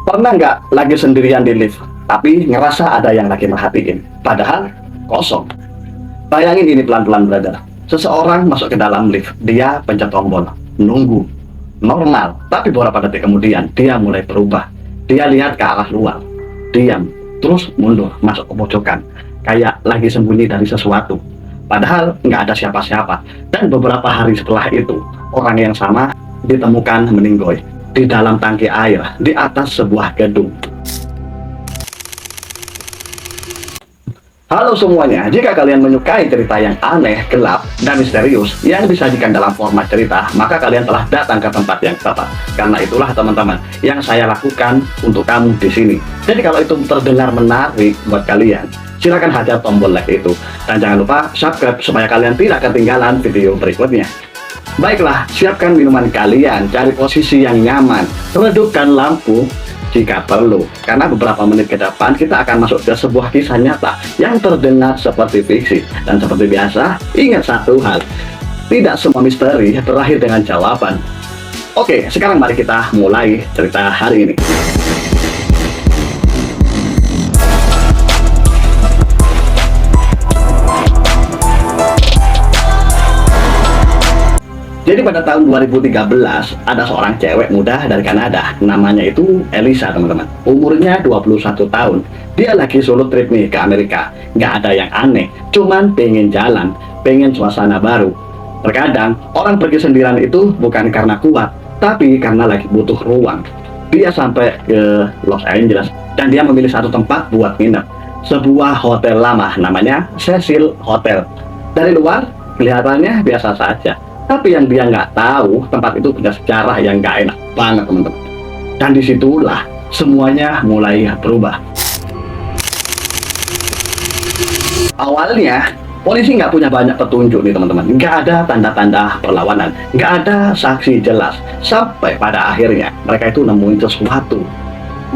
Pernah nggak lagi sendirian di lift, tapi ngerasa ada yang lagi merhatiin, padahal kosong? Bayangin ini pelan-pelan, brother. Seseorang masuk ke dalam lift, dia pencet tombol, nunggu, normal. Tapi beberapa detik kemudian, dia mulai berubah. Dia lihat ke arah luar, diam, terus mundur, masuk ke pojokan, kayak lagi sembunyi dari sesuatu. Padahal nggak ada siapa-siapa. Dan beberapa hari setelah itu, orang yang sama ditemukan meninggoy di dalam tangki air di atas sebuah gedung. Halo semuanya, jika kalian menyukai cerita yang aneh, gelap, dan misterius yang disajikan dalam format cerita, maka kalian telah datang ke tempat yang tepat. Karena itulah teman-teman yang saya lakukan untuk kamu di sini. Jadi kalau itu terdengar menarik buat kalian, silakan hajar tombol like itu. Dan jangan lupa subscribe supaya kalian tidak ketinggalan video berikutnya. Baiklah, siapkan minuman kalian, cari posisi yang nyaman, redupkan lampu jika perlu, karena beberapa menit ke depan kita akan masuk ke sebuah kisah nyata yang terdengar seperti fiksi. Dan seperti biasa, ingat satu hal, tidak semua misteri berakhir dengan jawaban. Oke, sekarang mari kita mulai cerita hari ini. Jadi pada tahun 2013 ada seorang cewek muda dari Kanada, namanya itu Elisa, teman-teman. Umurnya 21 tahun. Dia lagi solo trip nih ke Amerika. Nggak ada yang aneh, cuman pengen jalan, pengen suasana baru. Terkadang orang pergi sendirian itu bukan karena kuat, tapi karena lagi butuh ruang. Dia sampai ke Los Angeles dan dia memilih satu tempat buat nginep, sebuah hotel lama namanya Cecil Hotel. Dari luar kelihatannya biasa saja, tapi yang dia nggak tahu, tempat itu punya sejarah yang nggak enak banget, teman-teman. Dan disitulah semuanya mulai berubah. Awalnya, polisi nggak punya banyak petunjuk nih, teman-teman. Nggak ada tanda-tanda perlawanan, nggak ada saksi jelas. Sampai pada akhirnya, mereka itu nemuin sesuatu.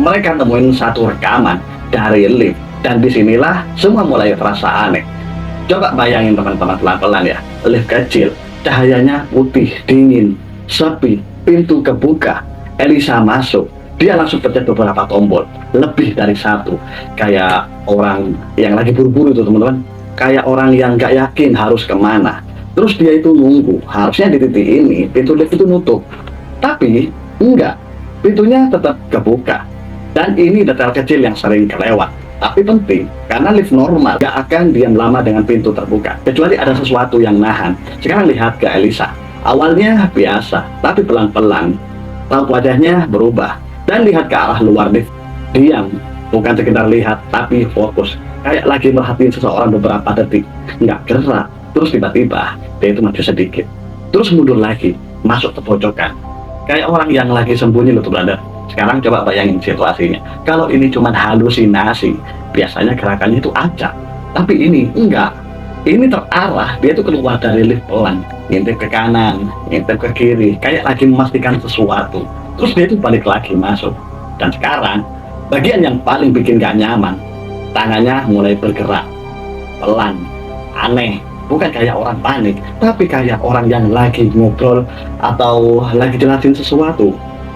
Mereka nemuin satu rekaman dari lift. Dan disinilah semua mulai terasa aneh. Coba bayangin teman-teman pelan-pelan ya, lift kecil. Cahayanya putih, dingin, sepi, pintu kebuka. Elisa masuk, dia langsung pencet beberapa tombol, lebih dari satu. Kayak orang yang lagi buru-buru itu, teman-teman. Kayak orang yang gak yakin harus kemana. Terus dia itu nunggu, harusnya di titik ini pintu lift itu nutup. Tapi enggak, pintunya tetap kebuka. Dan ini detail kecil yang sering kelewat, tapi penting, karena lift normal gak akan diam lama dengan pintu terbuka, kecuali ada sesuatu yang nahan. Sekarang lihat ke Elisa, awalnya biasa, tapi pelan-pelan raut wajahnya berubah. Dan lihat ke arah luar lift, diam, bukan sekedar lihat, tapi fokus, kayak lagi merhatiin seseorang beberapa detik, nggak gerak. Terus tiba-tiba dia itu maju sedikit, terus mundur lagi, masuk ke pojokan, kayak orang yang lagi sembunyi loh, brother. Sekarang coba bayangin situasinya. Kalau ini cuma halusinasi, biasanya gerakannya itu acak. Tapi ini enggak. Ini terarah, dia tuh keluar dari lift pelan, ngintip ke kanan, ngintip ke kiri, kayak lagi memastikan sesuatu. Terus dia tuh balik lagi masuk. Dan sekarang, bagian yang paling bikin gak nyaman, tangannya mulai bergerak, pelan, aneh. Bukan kayak orang panik, tapi kayak orang yang lagi ngobrol atau lagi jelasin sesuatu.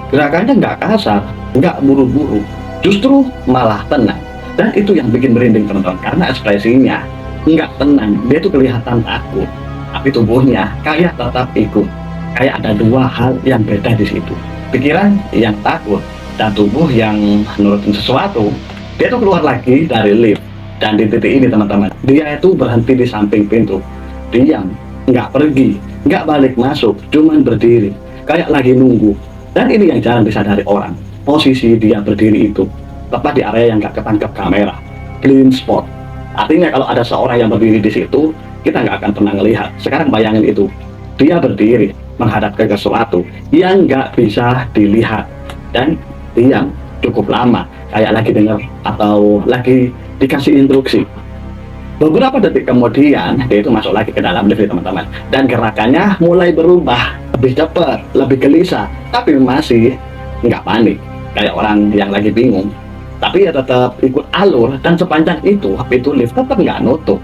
Gerakannya nggak kasar, nggak buru-buru, justru malah tenang. Dan itu yang bikin merinding, teman-teman, karena ekspresinya nggak tenang. Dia tuh kelihatan takut, tapi tubuhnya kayak tetap ikut. Kayak ada dua hal yang beda di situ. Pikiran yang takut dan tubuh yang nurutin sesuatu. Dia tuh keluar lagi dari lift. Dan di titik ini, teman-teman, dia itu berhenti di samping pintu, diam, nggak pergi, nggak balik masuk, cuman berdiri, kayak lagi nunggu. Dan ini yang jarang disadari orang. Posisi dia berdiri itu tepat di area yang gak ketangkep kamera, blind spot. Artinya kalau ada seorang yang berdiri di situ, kita nggak akan pernah ngelihat. Sekarang bayangin itu, dia berdiri menghadap ke sesuatu yang nggak bisa dilihat dan diam cukup lama, kayak lagi dengar atau lagi dikasih instruksi. Beberapa detik kemudian, dia itu masuk lagi ke dalam lift, teman-teman. Dan gerakannya mulai berubah, lebih cepat, lebih gelisah, tapi masih nggak panik, kayak orang yang lagi bingung. Tapi ya tetap ikut alur, dan sepanjang itu, pintu lift tetap nggak nutup.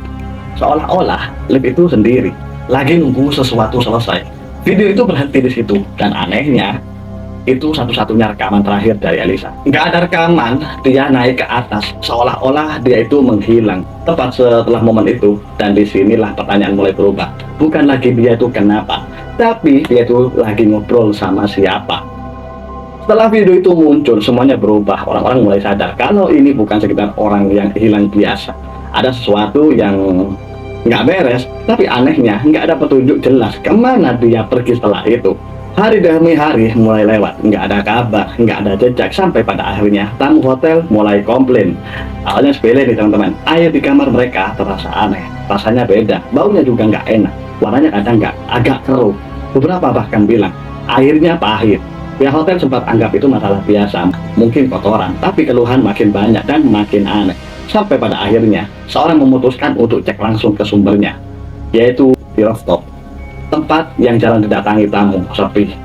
Seolah-olah lift itu sendiri, lagi nunggu sesuatu selesai. Video itu berhenti di situ, dan anehnya, Itu satu-satunya rekaman terakhir dari Elisa. Nggak ada rekaman dia naik ke atas, seolah-olah dia itu menghilang. Tepat setelah momen itu, dan disinilah pertanyaan mulai berubah. Bukan lagi dia itu kenapa, tapi dia itu lagi ngobrol sama siapa. Setelah video itu muncul, semuanya berubah. Orang-orang mulai sadar kalau ini bukan sekedar orang yang hilang biasa. Ada sesuatu yang nggak beres, tapi anehnya nggak ada petunjuk jelas kemana dia pergi setelah itu. Hari demi hari mulai lewat, nggak ada kabar, nggak ada jejak, sampai pada akhirnya tamu hotel mulai komplain. Awalnya sepele nih teman-teman, air di kamar mereka terasa aneh, rasanya beda, baunya juga nggak enak, warnanya kadang nggak agak keruh. Beberapa bahkan bilang airnya pahit. Pihak hotel sempat anggap itu masalah biasa, mungkin kotoran, tapi keluhan makin banyak dan makin aneh. Sampai pada akhirnya seorang memutuskan untuk cek langsung ke sumbernya, yaitu di rooftop. Tempat yang jarang didatangi tamu, sepi,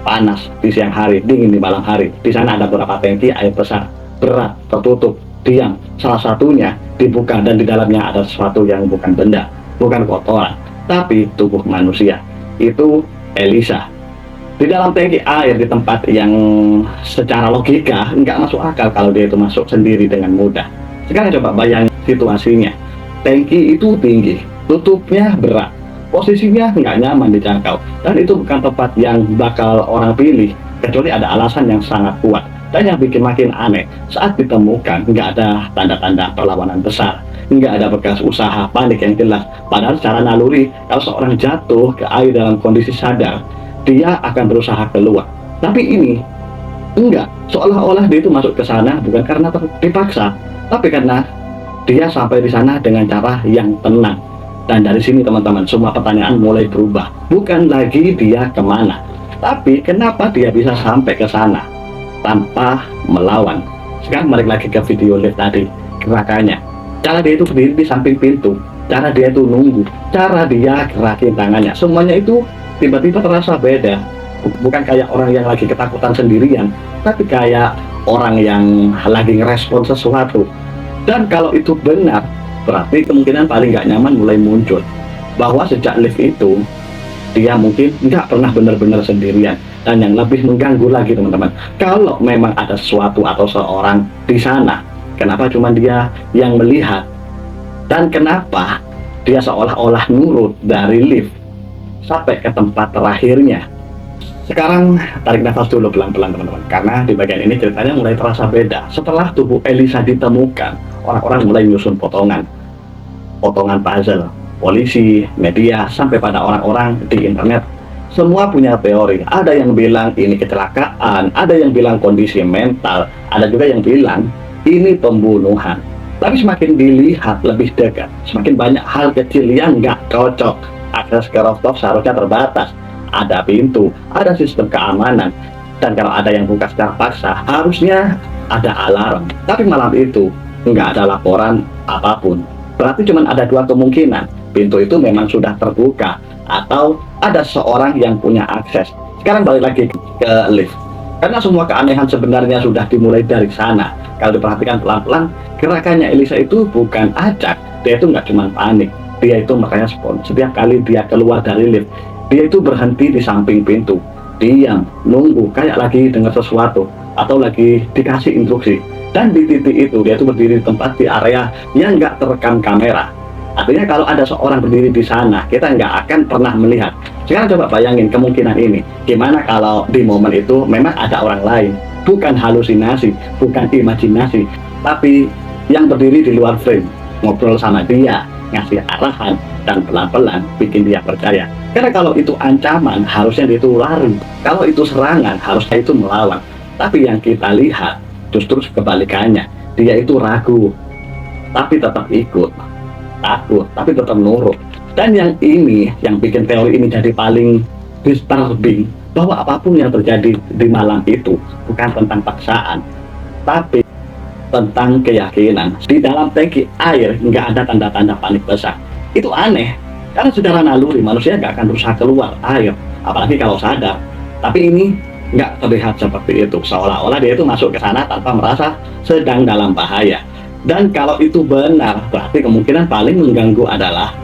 panas di siang hari, dingin di malam hari. Di sana ada beberapa tangki air besar, berat, tertutup, diam. Salah satunya dibuka dan di dalamnya ada sesuatu yang bukan benda, bukan kotoran, tapi tubuh manusia. Itu Elisa. Di dalam tangki air di tempat yang secara logika nggak masuk akal kalau dia itu masuk sendiri dengan mudah. Sekarang coba bayangin situasinya. Tangki itu tinggi, tutupnya berat, posisinya nggak nyaman dijangkau, dan itu bukan tempat yang bakal orang pilih kecuali ada alasan yang sangat kuat. Dan yang bikin makin aneh, saat ditemukan nggak ada tanda-tanda perlawanan besar, nggak ada bekas usaha panik yang jelas. Padahal secara naluri, kalau seorang jatuh ke air dalam kondisi sadar, dia akan berusaha keluar. Tapi ini enggak, seolah-olah dia itu masuk ke sana bukan karena dipaksa, tapi karena dia sampai di sana dengan cara yang tenang. Dan dari sini teman-teman, semua pertanyaan mulai berubah. Bukan lagi dia kemana, tapi kenapa dia bisa sampai ke sana tanpa melawan. Sekarang balik lagi ke video live tadi, gerakannya, cara dia itu berdiri di samping pintu, cara dia itu nunggu, cara dia gerakin tangannya, semuanya itu tiba-tiba terasa beda. Bukan kayak orang yang lagi ketakutan sendirian, tapi kayak orang yang lagi ngerespon sesuatu. Dan kalau itu benar, berarti kemungkinan paling nggak nyaman mulai muncul. Bahwa sejak live itu, dia mungkin nggak pernah benar-benar sendirian. Dan yang lebih mengganggu lagi teman-teman, kalau memang ada sesuatu atau seorang di sana, kenapa cuma dia yang melihat? Dan kenapa dia seolah-olah nurut dari lift sampai ke tempat terakhirnya? Sekarang tarik nafas dulu pelan-pelan teman-teman, karena di bagian ini ceritanya mulai terasa beda. Setelah tubuh Elisa ditemukan, orang-orang mulai menyusun potongan puzzle, polisi, media, sampai pada orang-orang di internet. Semua punya teori, ada yang bilang ini kecelakaan, ada yang bilang kondisi mental, ada juga yang bilang ini pembunuhan. Tapi semakin dilihat lebih dekat, semakin banyak hal kecil yang nggak cocok. Akses ke rooftop seharusnya terbatas, ada pintu, ada sistem keamanan, dan kalau ada yang buka secara paksa, harusnya ada alarm. Tapi malam itu nggak ada laporan apapun. Berarti cuma ada dua kemungkinan, pintu itu memang sudah terbuka, atau ada seorang yang punya akses. Sekarang balik lagi ke lift, karena semua keanehan sebenarnya sudah dimulai dari sana. Kalau diperhatikan pelan-pelan, gerakannya Elisa itu bukan acak, dia itu nggak cuma panik, dia itu merespon. Setiap kali dia keluar dari lift, dia itu berhenti di samping pintu, diam, nunggu, kayak lagi dengar sesuatu atau lagi dikasih instruksi. Dan di titik itu dia itu berdiri di tempat di area yang nggak terekam kamera. Artinya kalau ada seorang berdiri di sana, kita nggak akan pernah melihat. Sekarang coba bayangin kemungkinan ini. Gimana kalau di momen itu memang ada orang lain, bukan halusinasi, bukan imajinasi, tapi yang berdiri di luar frame, ngobrol sama dia, ngasih arahan, dan pelan-pelan bikin dia percaya. Karena kalau itu ancaman, harusnya dia itu lari. Kalau itu serangan, harusnya itu melawan. Tapi yang kita lihat justru kebalikannya, dia itu ragu, tapi tetap ikut, takut, tapi tetap nurut. Dan yang ini, yang bikin teori ini jadi paling disturbing, bahwa apapun yang terjadi di malam itu bukan tentang paksaan, tapi tentang keyakinan. Di dalam tangki air nggak ada tanda-tanda panik besar. Itu aneh, karena secara naluri manusia nggak akan berusaha keluar air, apalagi kalau sadar. Tapi ini nggak terlihat seperti itu, seolah-olah dia itu masuk ke sana tanpa merasa sedang dalam bahaya. Dan kalau itu benar, berarti kemungkinan paling mengganggu adalah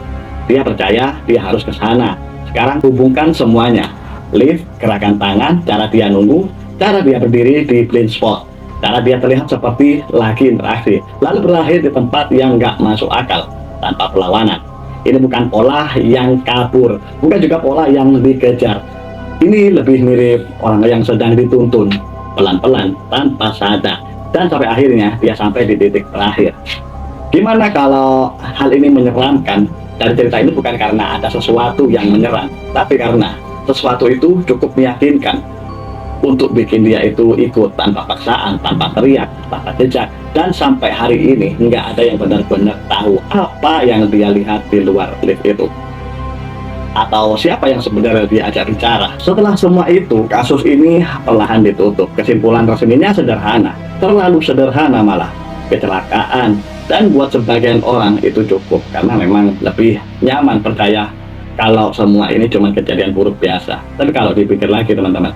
dia percaya dia harus ke sana. Sekarang hubungkan semuanya, lift, gerakan tangan, cara dia nunggu, cara dia berdiri di blind spot, cara dia terlihat seperti lagi interaksi, lalu berakhir di tempat yang nggak masuk akal tanpa perlawanan. Ini bukan pola yang kabur, bukan juga pola yang dikejar. Ini lebih mirip orang yang sedang dituntun pelan-pelan tanpa sadar, dan sampai akhirnya dia sampai di titik terakhir. Gimana kalau hal ini menyeramkan? Dari cerita ini bukan karena ada sesuatu yang menyerang, tapi karena sesuatu itu cukup meyakinkan untuk bikin dia itu ikut tanpa paksaan, tanpa teriak, tanpa jejak. Dan sampai hari ini nggak ada yang benar-benar tahu apa yang dia lihat di luar lift itu, atau siapa yang sebenarnya diajak bicara. Setelah semua itu, kasus ini perlahan ditutup. Kesimpulan resminya sederhana, terlalu sederhana malah. Kecelakaan, dan buat sebagian orang itu cukup, karena memang lebih nyaman percaya kalau semua ini cuma kejadian buruk biasa. Tapi kalau dipikir lagi teman-teman,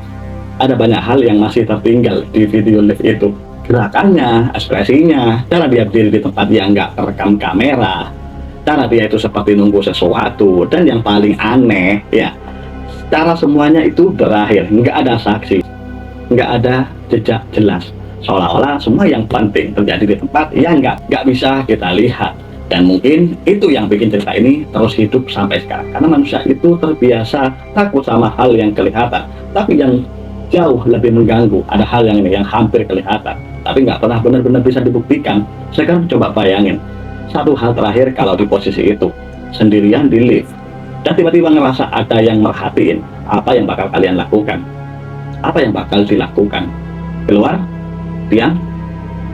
ada banyak hal yang masih tertinggal di video live itu. Gerakannya, ekspresinya, cara dia berdiri di tempat yang nggak terekam kamera, cara dia itu seperti nunggu sesuatu, dan yang paling aneh ya, cara semuanya itu berakhir, nggak ada saksi, nggak ada jejak jelas, seolah-olah semua yang penting terjadi di tempat yang nggak bisa kita lihat. Dan mungkin itu yang bikin cerita ini terus hidup sampai sekarang, karena manusia itu terbiasa takut sama hal yang kelihatan, tapi yang jauh lebih mengganggu ada hal yang hampir kelihatan tapi nggak pernah benar-benar bisa dibuktikan. Sekarang coba bayangin satu hal terakhir, kalau di posisi itu sendirian di lift dan tiba-tiba ngerasa ada yang merhatiin, apa yang bakal kalian lakukan? Apa yang bakal dilakukan? Keluar, diam,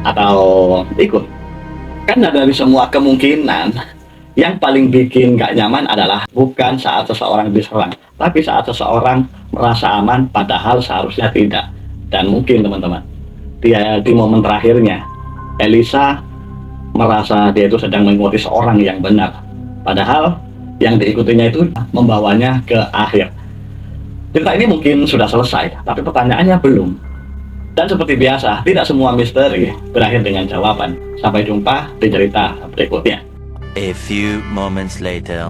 atau ikut? Karena dari semua kemungkinan, yang paling bikin gak nyaman adalah bukan saat seseorang diserang, tapi saat seseorang merasa aman padahal seharusnya tidak. Dan mungkin teman-teman, dia di momen terakhirnya, Elisa merasa dia itu sedang mengikuti seorang yang benar, padahal yang diikutinya itu membawanya ke akhir. Cerita ini mungkin sudah selesai, tapi pertanyaannya belum. Dan seperti biasa, tidak semua misteri berakhir dengan jawaban. Sampai jumpa di cerita berikutnya. A few moments later.